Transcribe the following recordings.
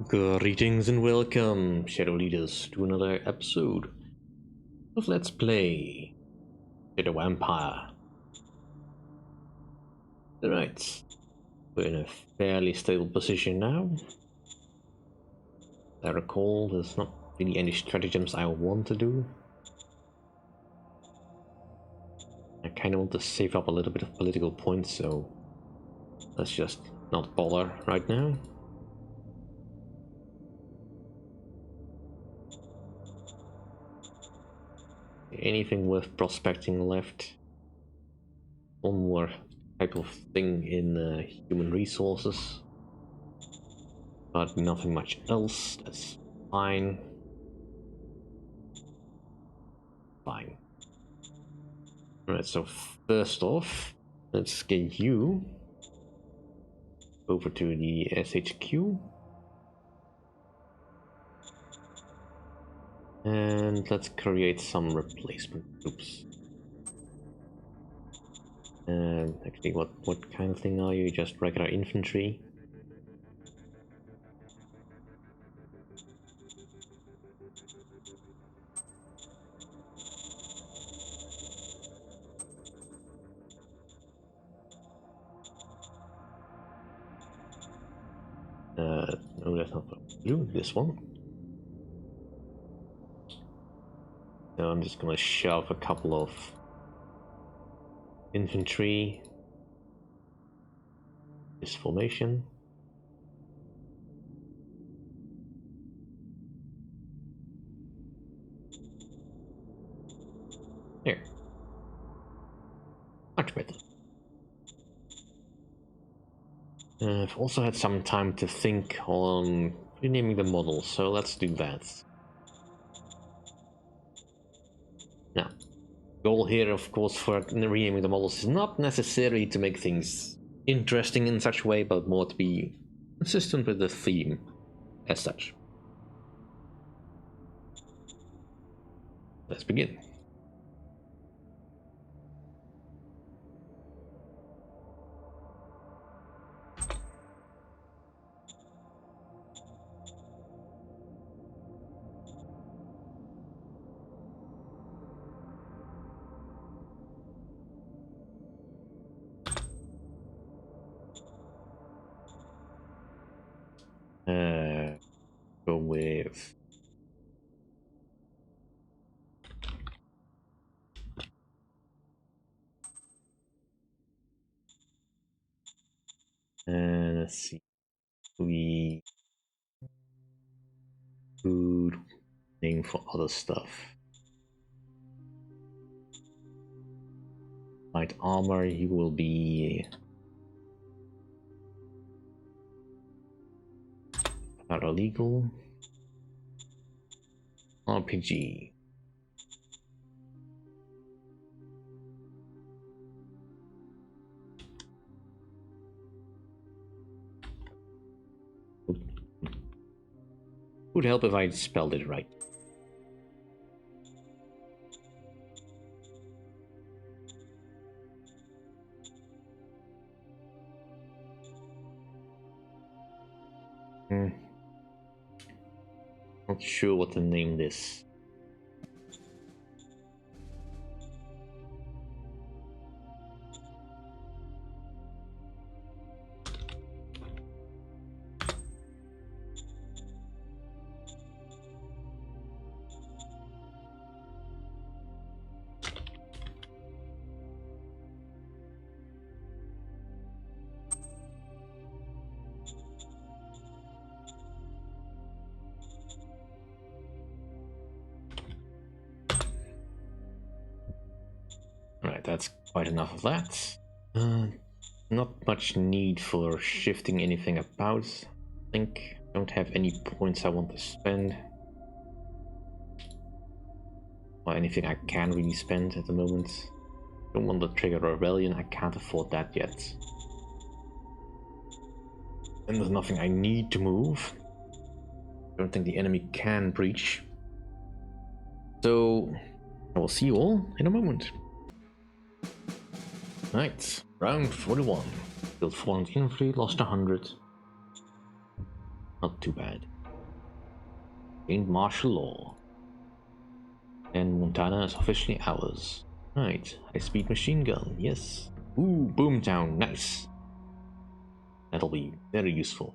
Greetings and welcome, Shadow Leaders, to another episode of Let's Play Shadow Empire. Alright, we're in a fairly stable position now. As I recall, there's not really any stratagems I want to do. I kind of want to save up a little bit of political points, so let's just not bother right now. Anything worth prospecting left? One more type of thing in human resources, but nothing much else. That's fine. Fine. Alright, so first off, let's get you over to the SHQ. And let's create some replacement troops. And actually, what kind of thing are you? Just regular infantry? No, that's not blue. This one. So I'm just gonna shove a couple of infantry this formation. Here. Much better. I've also had some time to think on renaming the model, so let's do that. Now, goal here, of course, for renaming the models is not necessarily to make things interesting in such a way, but more to be consistent with the theme as such. Let's begin. Go with let's see, we could name for other stuff. Light armor, he will be paralegal. RPG. Would help if I spelled it right. Not sure what to name this. Alright, that's quite enough of that. Not much need for shifting anything about. I think I don't have any points I want to spend. Or anything I can really spend at the moment. Don't want to trigger a rebellion, I can't afford that yet. And there's nothing I need to move. I don't think the enemy can breach. So I will see you all in a moment. Right, round 41. Killed 400 infantry, lost 100. Not too bad. Gained martial law. And Montana is officially ours. Right, high-speed machine gun, yes. Ooh, Boomtown, nice. That'll be very useful.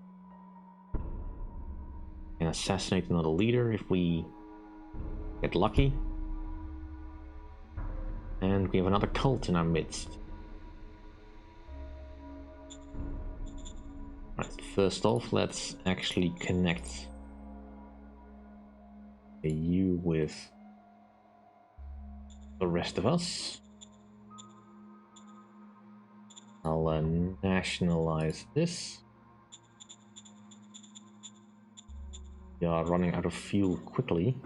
And assassinate another leader if we get lucky. And we have another cult in our midst. Right, first off, let's actually connect you with the rest of us. I'll nationalize this. We are running out of fuel quickly.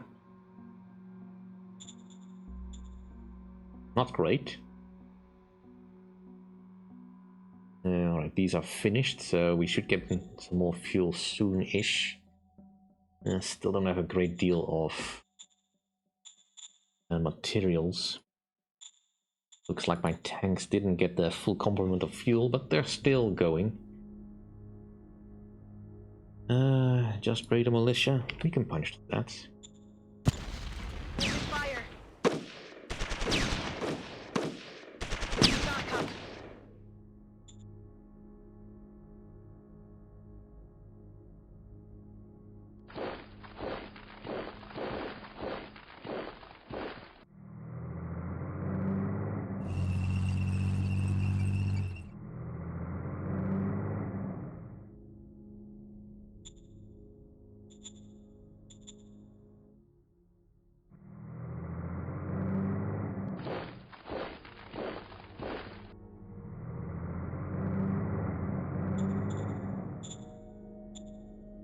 Not great. Alright, these are finished, so we should get some more fuel soon-ish. Still don't have a great deal of materials. Looks like my tanks didn't get the full complement of fuel, but they're still going. Just raid a militia. We can punch that. Fire. Backup.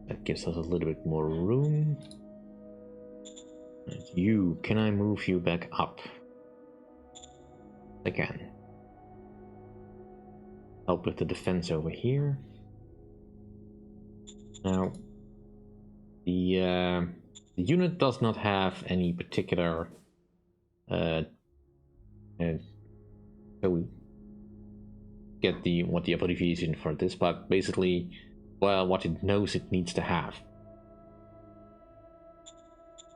That gives us a little bit more room. And you, can I move you back up? I can. Help with the defense over here. Now, the unit does not have any particular so we get what the abbreviation for this, but basically, well, what it knows it needs to have.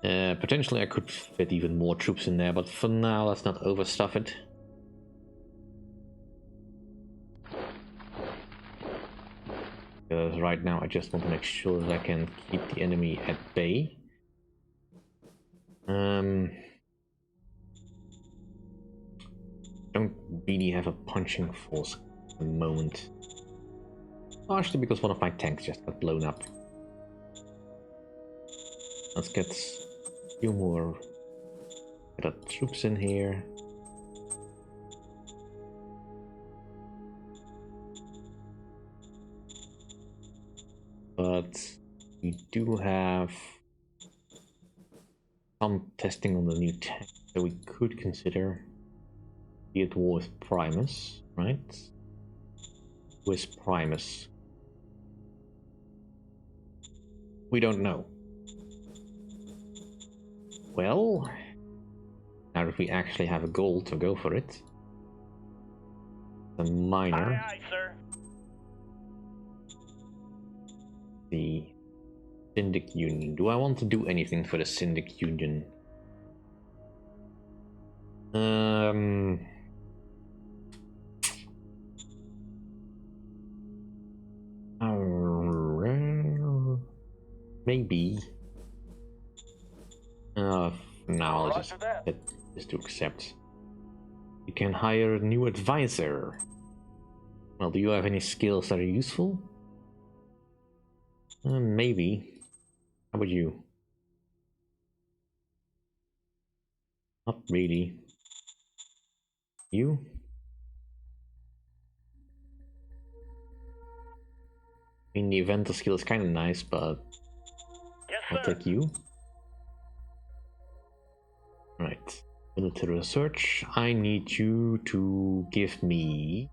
Potentially I could fit even more troops in there, but for now let's not overstuff it. Because right now I just want to make sure that I can keep the enemy at bay. Don't really have a punching force at the moment. Partially because one of my tanks just got blown up. Let's get a few more troops in here. But we do have some testing on the new tank that we could consider. Be it with Primus, right? With Primus. We don't know. Well, now that we actually have a goal to go for it. The miner. Aye, aye, sir. The Syndic Union. Do I want to do anything for the Syndic Union? Maybe. Now I'll just get this to accept. You can hire a new advisor. Well, do you have any skills that are useful? Maybe. How about you? Not really. You? I mean, the inventor skill is kind of nice, but Yes, I'll sir. take you. Right. Military research. I need you to give me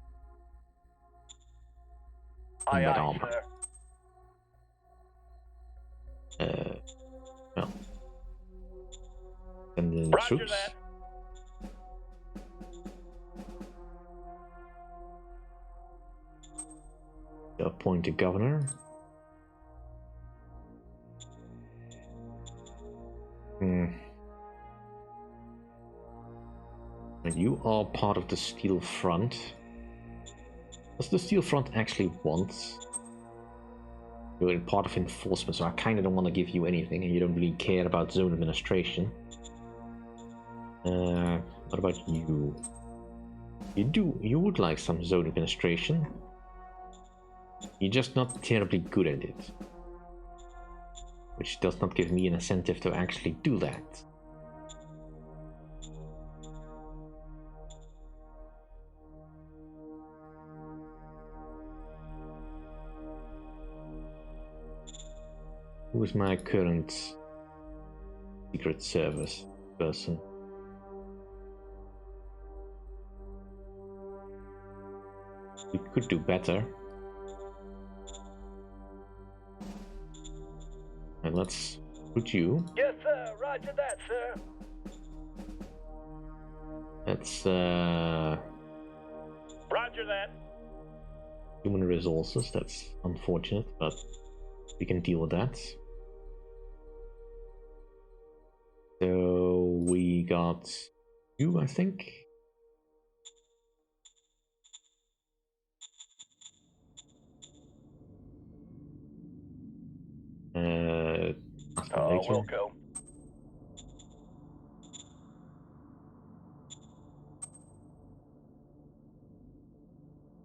Aye, combat aye, armor. sir. Well. Send in Roger troops. that. Appoint a governor. And you are part of the Steel Front. Does the Steel Front actually want? You're part of enforcement, so I kind of don't want to give you anything, and you don't really care about zone administration. What about you? You would like some zone administration. You're just not terribly good at it. Which does not give me an incentive to actually do that. Who is my current Secret Service person? We could do better. And let's put you. Yes, sir. Roger that, sir. Let's Roger that. human resources. That's unfortunate, but we can deal with that. So we got you, I think. Later. We'll go.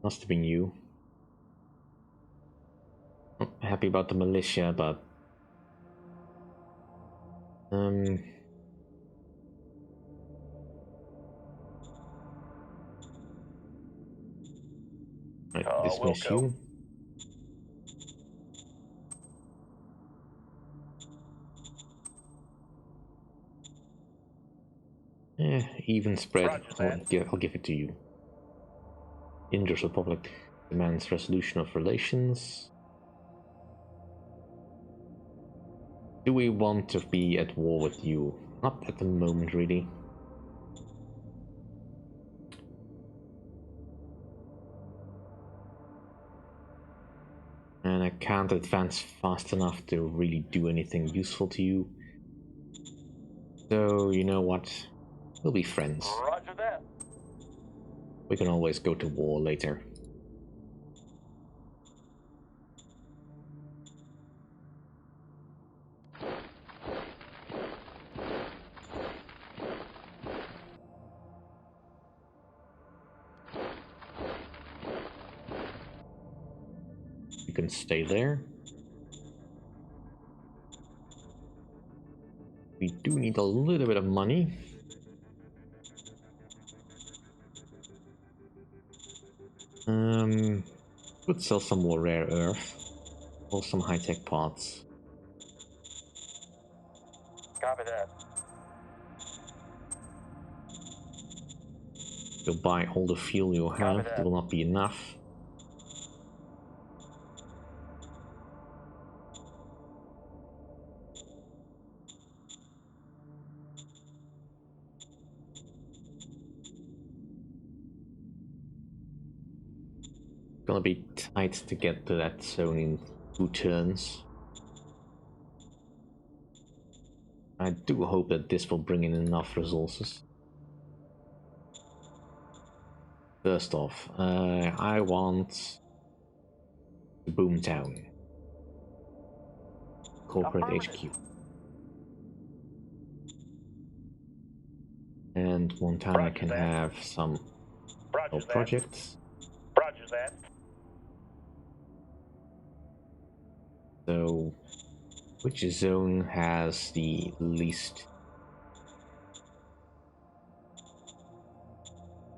Must have been you. Not happy about the militia, but right, dismiss we'll go. you. Even spread. I'll give it to you. India's Republic demands resolution of relations. Do we want to be at war with you? Not at the moment, really. And I can't advance fast enough to really do anything useful to you. So, you know what? We'll be friends. Roger that. We can always go to war later. You can stay there. We do need a little bit of money. Could sell some more rare earth or some high-tech parts. Copy that. You'll buy all the fuel you have. It will not be enough. Gonna be tight to get to that zone in 2 turns. I do hope that this will bring in enough resources. First off, I want the Boomtown. Corporate HQ. And Montana can have some projects. Roger that. So, which zone has the least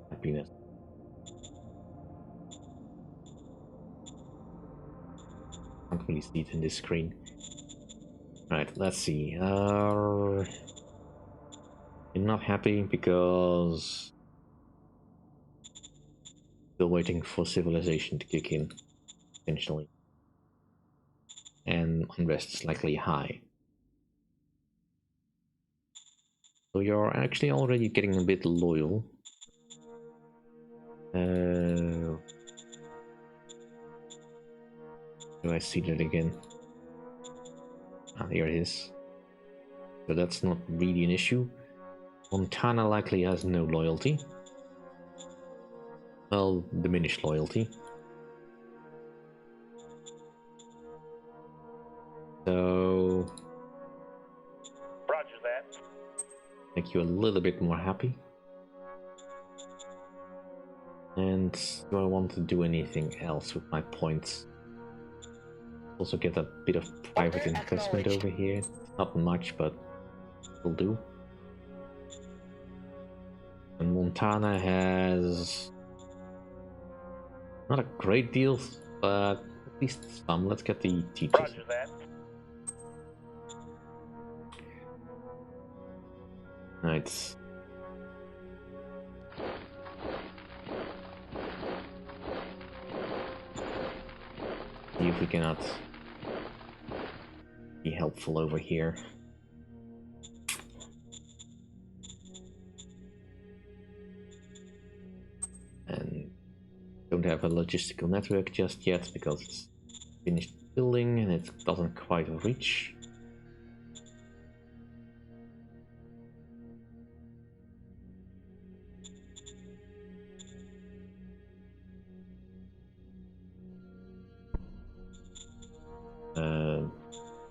happiness? Can't really see it in this screen. Right, let's see. You're not happy because still waiting for civilization to kick in, potentially. And unrest is likely high. So you're actually already getting a bit loyal. Do I see that again? Ah, here it is. so that's not really an issue. Montana likely has no loyalty. Well, diminished loyalty. So... Roger that. make you a little bit more happy. And do I want to do anything else with my points? Also get a bit of private investment over here. Not much, but will do. And Montana has not a great deal, but at least some. Let's get the teachers. Roger that. Right. See if we cannot be helpful over here. And don't have a logistical network just yet because it's finished building and it doesn't quite reach.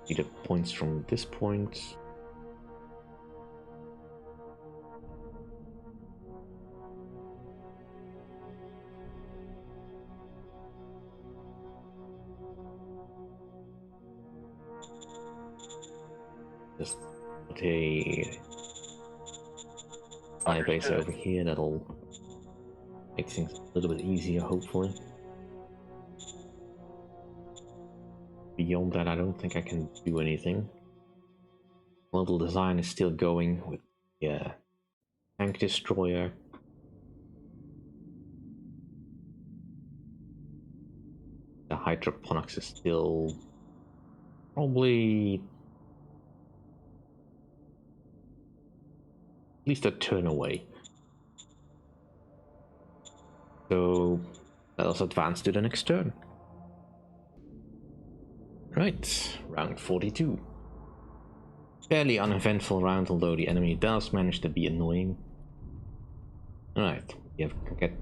Need points from this point. Just put a fire base over here, that'll make things a little bit easier, hopefully. Beyond that, I don't think I can do anything. Model design is still going with the tank destroyer. The hydroponics is still probably at least a turn away. So let us advance to the next turn. Right, round 42. Fairly uneventful round, although the enemy does manage to be annoying. Alright, we have to get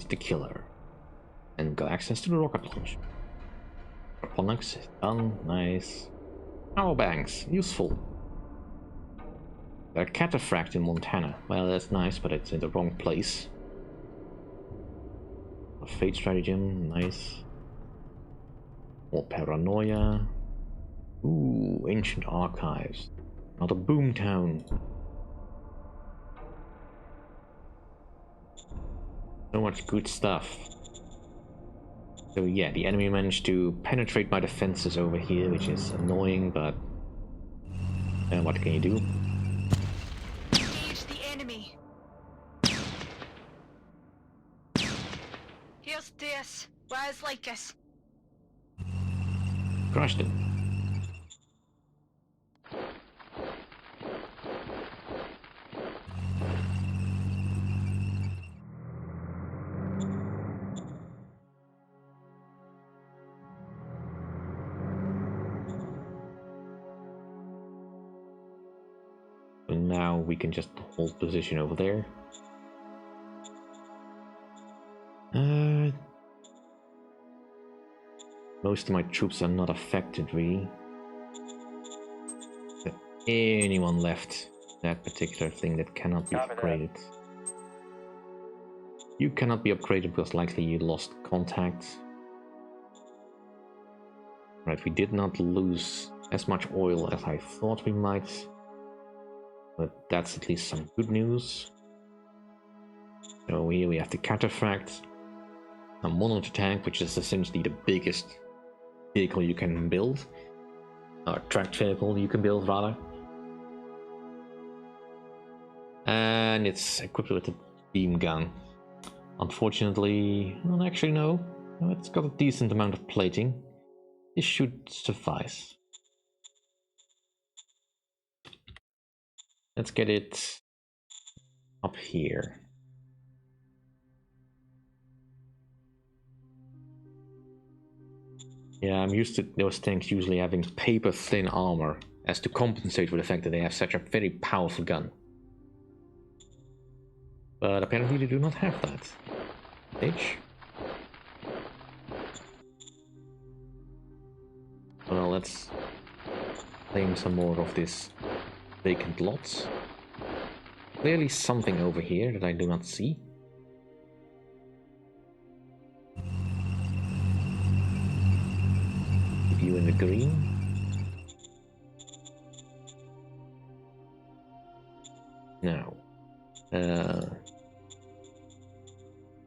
the killer. And got access to the rocket launch. Hydroponics is done, nice. Power banks, useful. Got a cataphract in Montana. Well, that's nice, but it's in the wrong place. A fate stratagem, nice. More paranoia. Ooh, ancient archives. Not a boomtown. So much good stuff. So yeah, the enemy managed to penetrate my defenses over here, which is annoying, but what can you do? Engage the enemy. Here's this. Rise like us. Crushed him. So now we can just hold position over there. Most of my troops are not affected, really. Is there anyone left? That particular thing that cannot be upgraded. You cannot be upgraded because likely you lost contact. Right, we did not lose as much oil as I thought we might. But that's at least some good news. So here we have the cataphract. A monitor tank, which is essentially the biggest vehicle you can build. Or tracked vehicle you can build, rather. And it's equipped with a beam gun. Unfortunately, well, actually no. It's got a decent amount of plating. This should suffice. Let's get it up here. Yeah, I'm used to those tanks usually having paper-thin armor. as to compensate for the fact that they have such a very powerful gun. But apparently they do not have that. H. Well, let's claim some more of this vacant lots. Clearly something over here that I do not see. Keep you in the green. Now,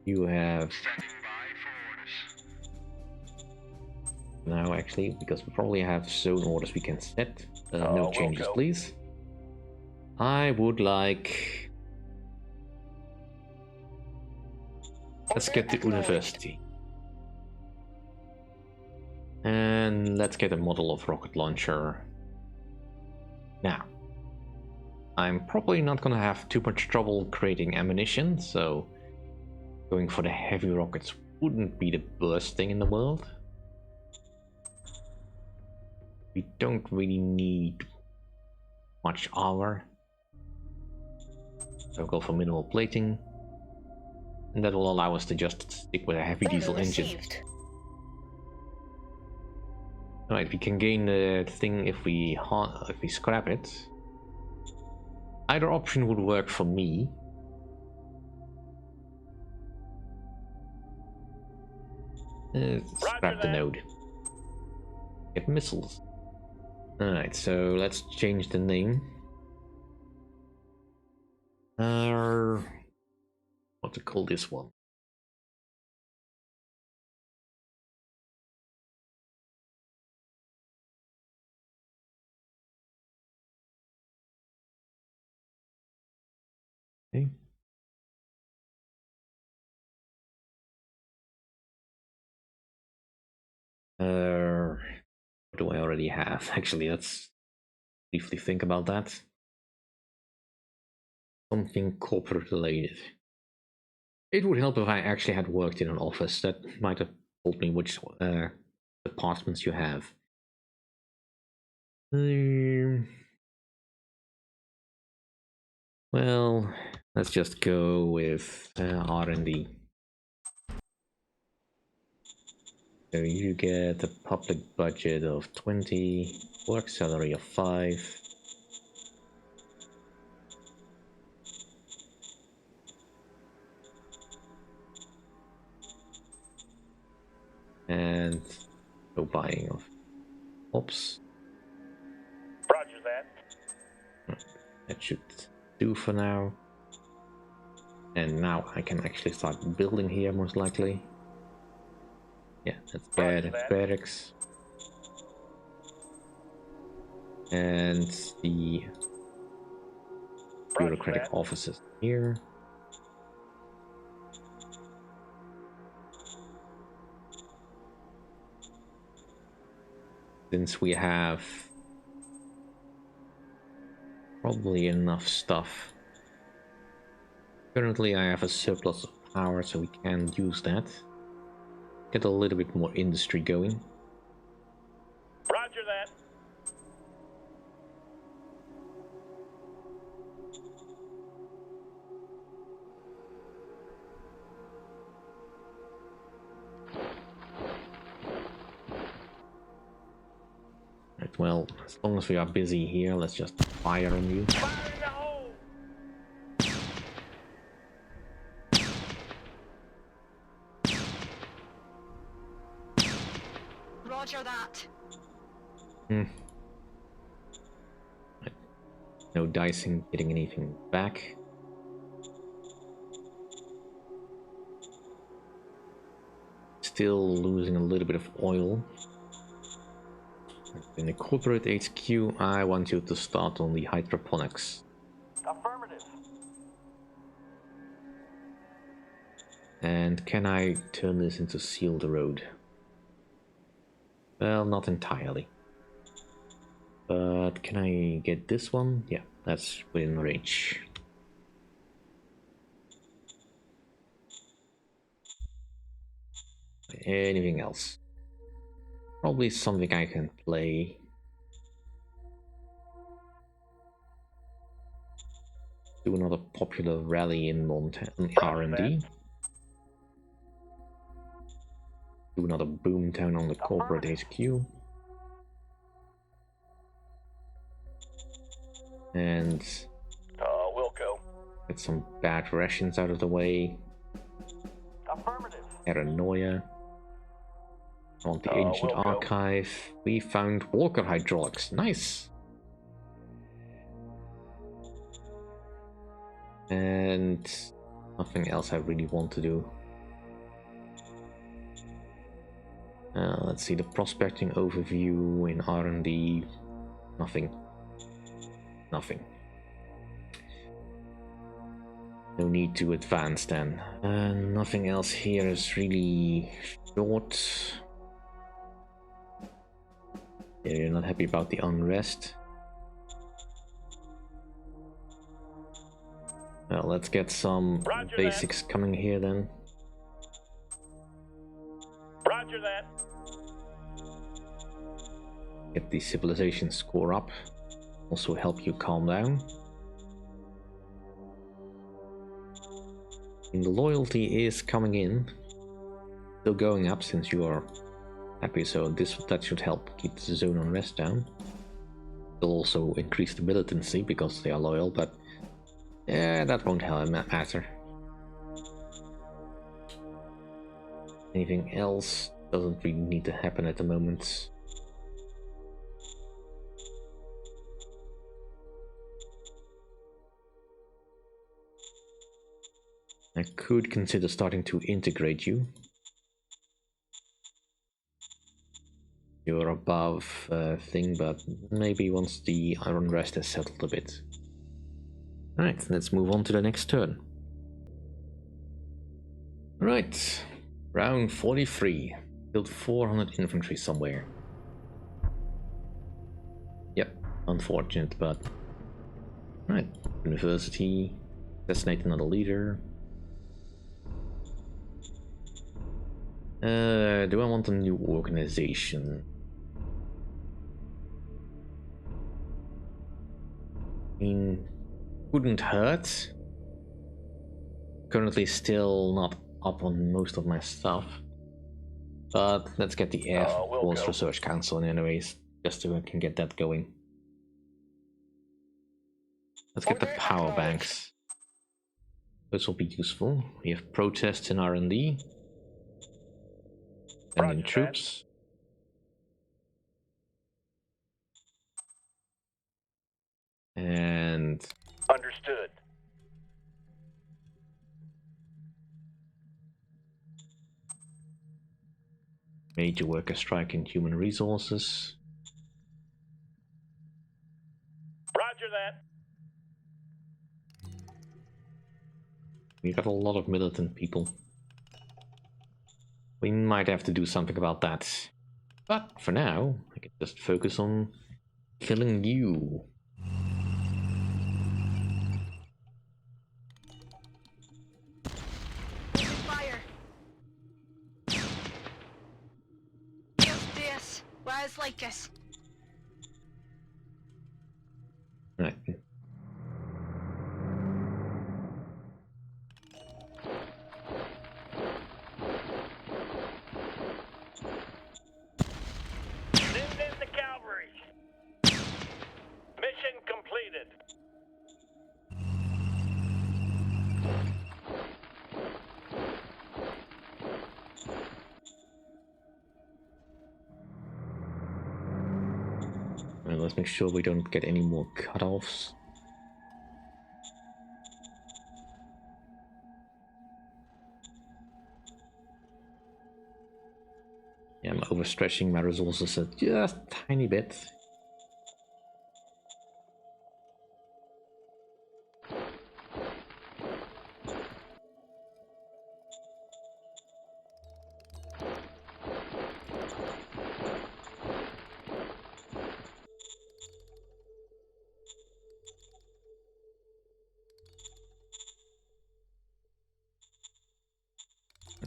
you have now actually, because we probably have zone orders we can set. No we'll changes, go. please. I would like. Let's get the university. And let's get a model of rocket launcher. Now, I'm probably not gonna have too much trouble creating ammunition, so going for the heavy rockets wouldn't be the worst thing in the world. We don't really need much armor, so I'll go for minimal plating, and that will allow us to just stick with a heavy diesel engine. Alright, we can gain the thing if we scrap it. Either option would work for me. Scrap the node. Get missiles. Alright, so let's change the name. What to call this one? Okay. What do I already have? Actually, let's briefly think about that. Something corporate related. It would help if I actually had worked in an office. That might have told me which departments you have. Well, let's just go with R&D. So you get a public budget of 20, work salary of 5. And no buying of ops. Roger that. That should do for now. And now I can actually start building here, most likely. Yeah, that's barracks. And the bureaucratic offices here. Since we have probably enough stuff. Currently I have a surplus of power, so we can use that. Get a little bit more industry going. Roger that. Right, well, as long as we are busy here, let's just fire on you. Fire in the hole. Roger that. No dicing, getting anything back. Still losing a little bit of oil. In the corporate HQ, I want you to start on the hydroponics. Affirmative. And can I turn this into seal the road? Well, not entirely. But can I get this one? Yeah, that's within range. Anything else? Probably something I can play. Do another popular rally in Montana R&D. Do another boomtown on the corporate HQ. And Wilco. get some bad rations out of the way. Affirmative. Paranoia. On the ancient Wilco. archive, we found Walker hydraulics. Nice. And nothing else I really want to do. Let's see the prospecting overview in R&D. Nothing. Nothing. No need to advance then. Nothing else here is really short. Yeah, you're not happy about the unrest. Well, let's get some Roger basics coming here then. Roger that. Get the civilization score up. Also help you calm down. And the loyalty is coming in. Still going up since you are happy, so that should help keep the zone unrest down. It'll also increase the militancy because they are loyal, but yeah, that won't help matter. Anything else doesn't really need to happen at the moment. I could consider starting to integrate you. You're above thing, but maybe once the unrest has settled a bit. Alright, let's move on to the next turn. Alright, round 43. Killed 400 infantry somewhere. Yep, unfortunate, but... Alright, university. Assassinate another leader. Do I want a new organization? I mean, wouldn't hurt. Currently still not up on most of my stuff. But let's get the Air Force Research Council in anyways, just so I can get that going. Let's get the power banks. This will be useful. We have protests in R&D. Sending troops. And... Understood. Major worker strike in human resources. Roger that. We got a lot of militant people. We might have to do something about that. But for now, I can just focus on killing you. Fire. This. Rise like us. Right. Send in the cavalry. Mission completed. Well, let's make sure we don't get any more cutoffs. Yeah, I'm overstretching my resources just a tiny bit.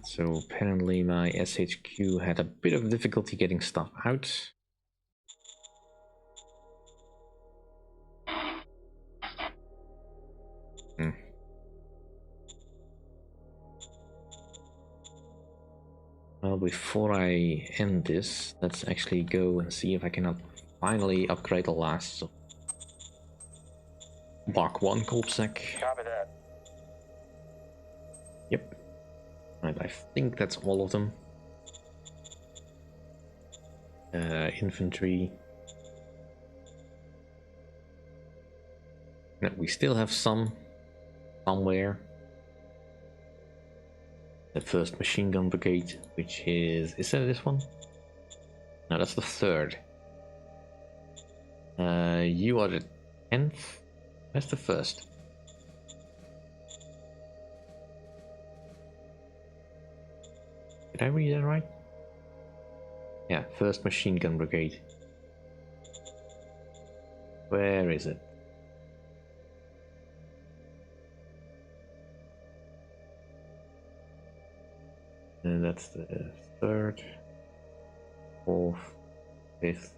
So apparently my SHQ had a bit of difficulty getting stuff out. Hmm. Well, before I end this, let's actually go and see if I can finally upgrade the last Mark 1 Kolbsec. Copy that. Yep. Right, I think that's all of them. Infantry. No, we still have some somewhere. The 1st Machine Gun Brigade, which is that this one? No, that's the 3rd. You are the 10th? That's the 1st. Did I read that right? Yeah, 1st Machine Gun Brigade. Where is it? And that's the 3rd, 4th, 5th.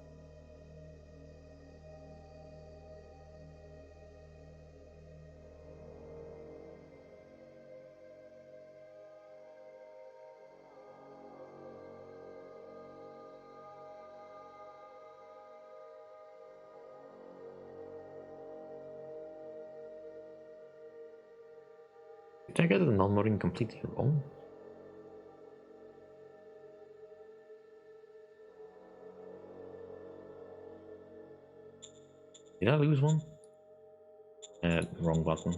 Did I get the numbering completely wrong? Did I lose one? Wrong button.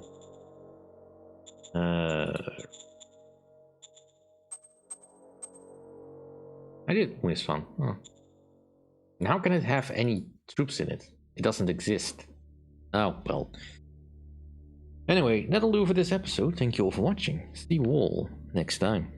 I did miss one. Huh. And how can it have any troops in it? It doesn't exist. Oh, well. Anyway, that'll do for this episode. Thank you all for watching. See you all next time.